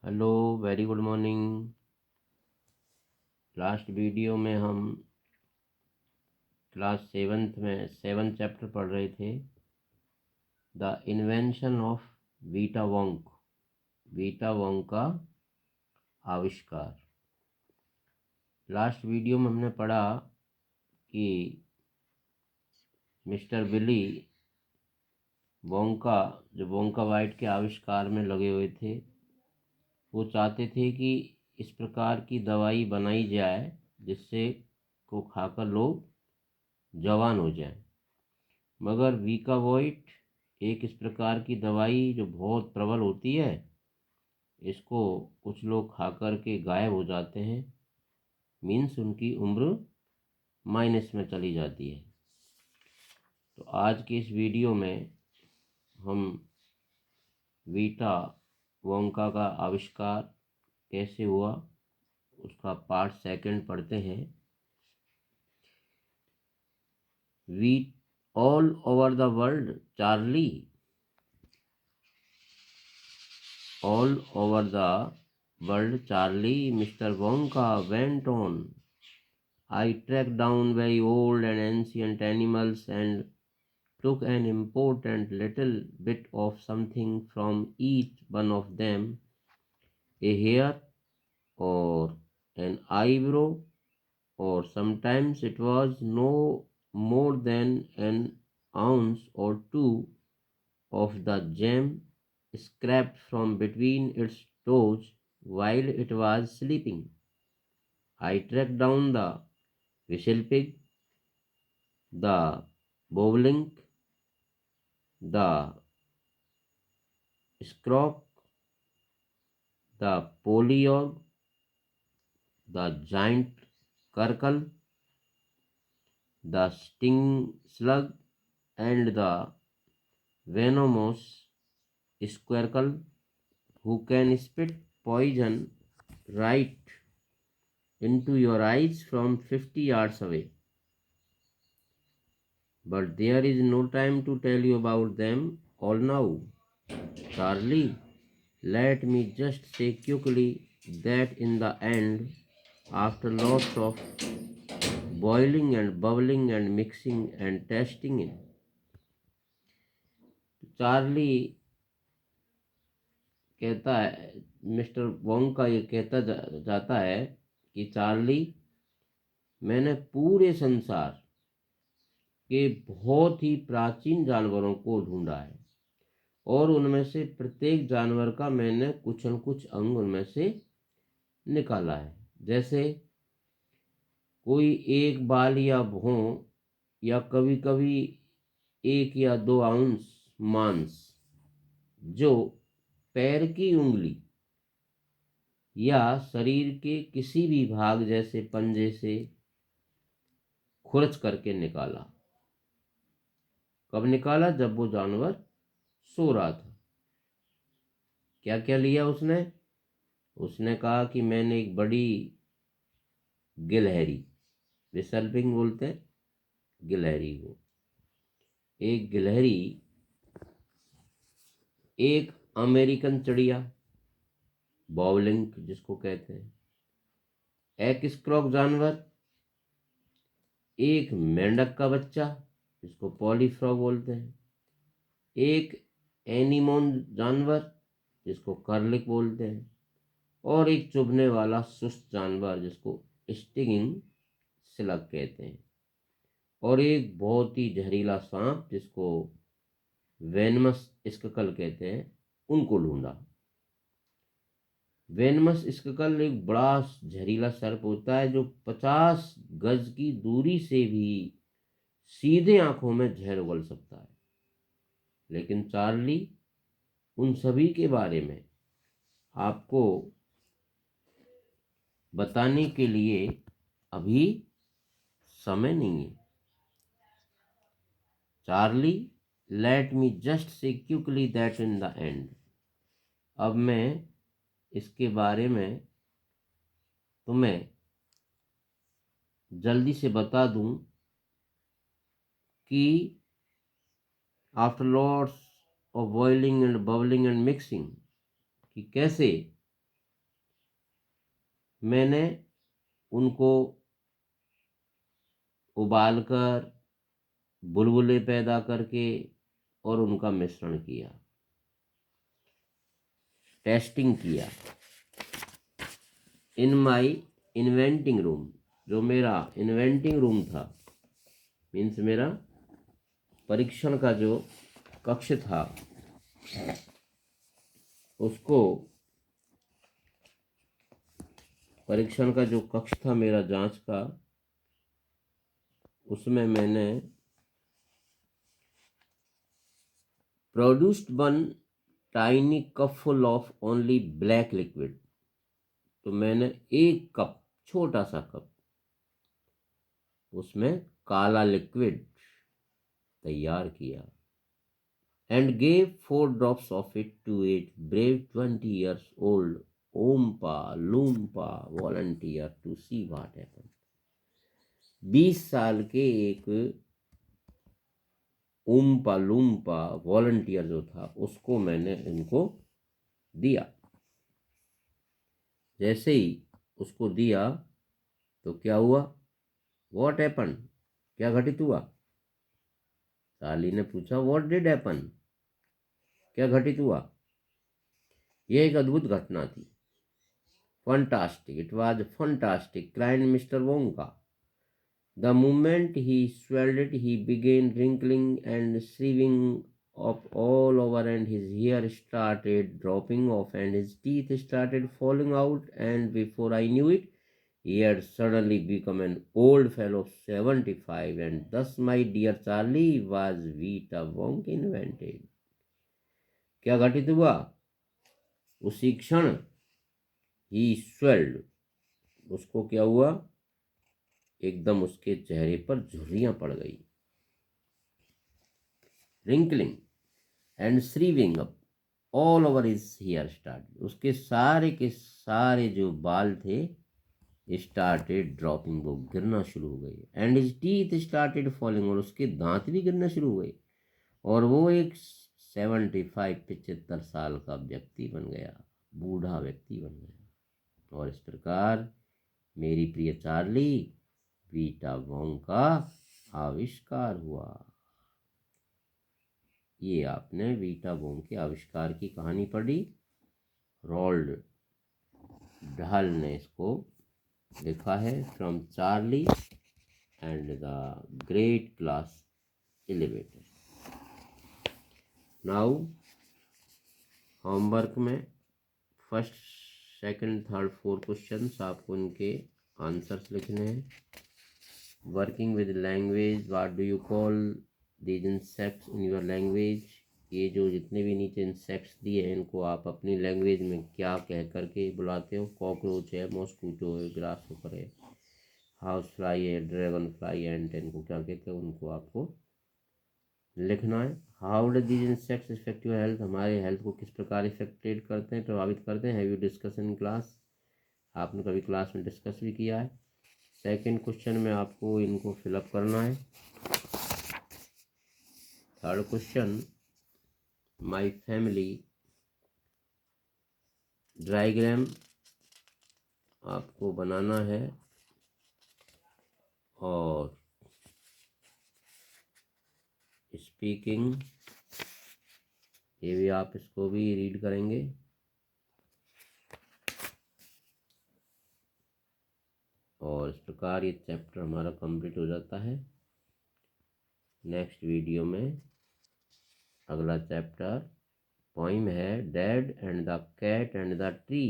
Hello, very good morning. Last video में हम class seventh में 7th चैप्टर पढ़ रहे थे, the invention of Vita Wonk, Vita Wonk का आविष्कार। लास्ट वीडियो में हमने पढ़ा कि मिस्टर बिली वोंका, जो वोंका वाइट के आविष्कार में लगे हुए थे, वो चाहते थे कि इस प्रकार की दवाई बनाई जाए जिससे को खाकर लोग जवान हो जाएं। मगर वीकावोइट एक इस प्रकार की दवाई जो बहुत प्रबल होती है, इसको कुछ लोग खा कर के गायब हो जाते हैं, मीन्स उनकी उम्र माइनस में चली जाती है। तो आज के इस वीडियो में हम वीटा वोंका का आविष्कार कैसे हुआ उसका पार्ट सेकंड पढ़ते हैं। We all over the world Charlie, all over the world Charlie, Mr. Wonka went on. I tracked down very old and ancient animals and took an important little bit of something from each one of them, a hair or an eyebrow, or sometimes it was no more than an ounce or two of the gem scraped from between its toes while it was sleeping. I tracked down the whistle pig, the bobolink, the scroc, the polyog, the giant curcle, the sting slug, and the venomous squircle who can spit poison right into your eyes from 50 yards away. But there is no time to tell you about them all now. Charlie, let me just say quickly that in the end, after lots of boiling and bubbling and mixing and testing it, Charlie कहता है, mister Wong का ये कहता जाता है कि Charlie, मैंने पूरे संसार के बहुत ही प्राचीन जानवरों को ढूंढा है और उनमें से प्रत्येक जानवर का मैंने कुछ न कुछ अंग उनमें से निकाला है। जैसे कोई एक बाल या भौं या कभी कभी 1 या 2 आउंस मांस जो पैर की उंगली या शरीर के किसी भी भाग जैसे पंजे से खुरच करके निकाला। कब निकाला? जब वो जानवर सो रहा था। क्या क्या लिया उसने? उसने कहा कि मैंने एक बड़ी गिलहरी, विसल्पिंग बोलते हैं गिलहरी को, एक गिलहरी, एक अमेरिकन चिड़िया बॉबलिंक जिसको कहते हैं, एक स्क्रॉक जानवर, एक मेंढक का बच्चा जिसको पॉलीफ्रॉग बोलते हैं, एक एनीमोन जानवर जिसको कर्लिक बोलते हैं, और एक चुभने वाला सुस्त जानवर जिसको स्टिंगिंग स्लग कहते हैं, और एक बहुत ही जहरीला सांप जिसको वेनमस स्ककल कहते हैं, उनको ढूंढा। वेनमस स्ककल एक बड़ा जहरीला सर्प होता है जो 50 गज की दूरी से भी सीधे आंखों में जहर उगल सकता है। लेकिन चार्ली, उन सभी के बारे में आपको बताने के लिए अभी समय नहीं है। Charlie, let me just say quickly that in the end, अब मैं इसके बारे में तुम्हें जल्दी से बता दूं कि after lots of boiling and bubbling and mixing, कि कैसे मैंने उनको उबालकर बुलबुले पैदा करके और उनका मिश्रण किया, टेस्टिंग किया। इन माई इन्वेंटिंग रूम, जो मेरा इन्वेंटिंग रूम था, मीन्स मेरा परीक्षण का जो कक्ष था, उसको, परीक्षण का जो कक्ष था मेरा जांच का, उसमें मैंने produced one tiny cup full of only black liquid, तो मैंने एक कप, छोटा सा कप, उसमें काला लिक्विड तैयार किया। And gave 4 drops of it to a brave 20 years old Oompa Loompa volunteer to see what happen. 20 साल के एक ओम्पा लूम्पा वॉलंटियर जो था, उसको मैंने इनको दिया। जैसे ही उसको दिया तो क्या हुआ? व्हाट हैपन, क्या घटित हुआ? चार्ली ने पूछा, व्हाट डिड हैपन, क्या घटित हुआ? यह एक अद्भुत घटना थी। Fantastic, it was fantastic, cried mister Wonka. The moment he swelled it, he began wrinkling and shriving up all over, and his hair started dropping off, and his teeth started falling out, and before I knew it, he had suddenly become an old fellow of 75, and thus, my dear Charlie, was Vita Wonk invented. क्या घटित हुआ? उसी क्षण he swelled, उसको क्या हुआ? एकदम उसके चेहरे पर झुर्रियां पड़ गई। Wrinkling and shrivelling up all over his hair start, उसके सारे के सारे जो बाल थे स्टार्टेड ड्रॉपिंग, वो गिरना शुरू हो गए। And his teeth started falling, और उसके दांत भी गिरना शुरू हो गए। और वो एक 75 साल का व्यक्ति बन गया, बूढ़ा व्यक्ति बन गया। और इस प्रकार मेरी प्रिय चार्ली, वीटा वोंग का आविष्कार हुआ। ये आपने वीटा वोंग के आविष्कार की कहानी पढ़ी। रोल्ड डहल ने इसको लिखा है, from Charlie and the great glass elevator. Now homework में first, second, third, fourth questions आपको इनके आंसर्स लिखने हैं। Working with language, what do you call these insects in your language. ये जो जितने भी नीचे इंसेक्ट्स दिए हैं, इनको आप अपनी लैंग्वेज में क्या कह करके बुलाते हो? कॉकरोच है, मॉस्किटो है, ग्रास होकर है, हाउस फ्लाई है, ड्रैगन फ्लाई, एंट, इनको क्या कहते हैं, उनको आपको लिखना है। How do these insects effect your health, हमारे हेल्थ को किस प्रकार इफेक्टेड करते हैं, प्रभावित करते हैं। Have you discuss in class, आपने कभी क्लास में डिस्कस भी किया है। सेकंड क्वेश्चन में आपको इनको फिलअप करना है। Third question, my family diagram आपको बनाना है, और स्पीकिंग, ये भी आप इसको भी रीड करेंगे। और इस प्रकार ये चैप्टर हमारा कंप्लीट हो जाता है। नेक्स्ट वीडियो में अगला चैप्टर पोइम है, dad and the cat and the tree.